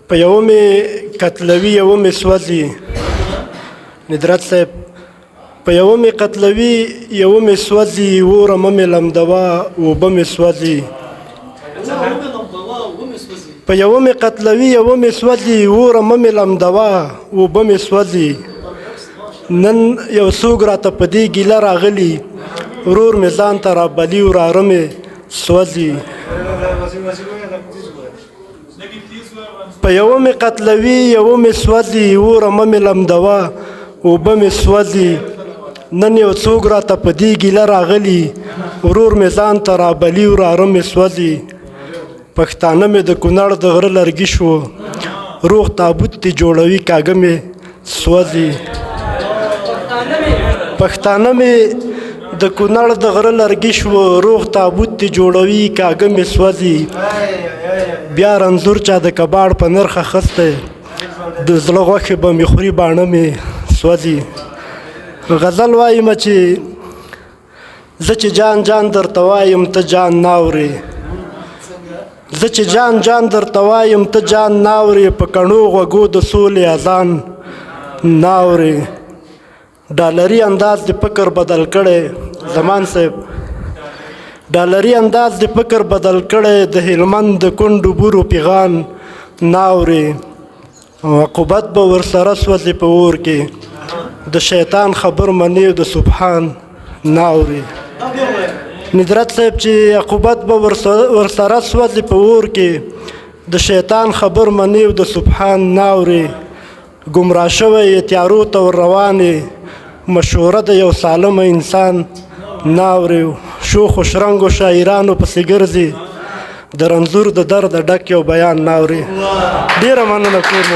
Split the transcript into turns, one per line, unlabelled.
په یوه مې قتلوي یوه مې سوځي ندرت صاحب په یوه مې قتلوي یوه مې سوځي اوره مه مې لمدوه اوبه مې سوځي په یوه مې قتلوي یوه مې سوځي اوره مه مې لمدوه اوبه مې سوځي نن یو څوک راته په دې ګیله راغلي ورور مې ځان ته رابلي وراره مې سوځي په یوه مې قتلوي یوه مې سوځي اوره مه مې لمدوه اوبه مې سوځي نن یو څوک راته په دې ګیله راغلي ورور مې ځان ته رابلي وراره مې سوځي پښتانه مې د کونړ د غره لرګي شو روغ تابوت دې جوړوي کاږه مې سوځي پښتانه مې د کونړ د غره لرګي شو روغ تابوت دې جوړوي کاږه مې سوځي بیا رنځور چا د کباړ په نرخ اخستی د زړه غوښې به مې خوري باڼه مې سوځي غزل وایم چې زه چې جان جان درته وایم ته جان نه اورې زه چې جان جان درته وایم ته جان نه اورې په کڼو غوږو د سولې اذان نه اورې ډالري انداز د فکر بدل کړی زمان صاحب ډالري انداز د فکر بدل کړی د هلمند د کونډو بورو پیغان نه اورې عقوبت به ورسره سوځي په اور کې د شیطان خبر منې د سبحان نه اورې ندرت صاحب چې عقوبت به ورسره سوځي په اور کې د شیطان خبر منې د سبحان نه اورې ګمراه شوی تیارو ته ور روانې مشوره د یو سالمه انسان نه اورې شوخ و شرنګو شاعرانو پسې ګرځي د رنځور د درد ډک یو بیان نه اورې ډېره مننه کور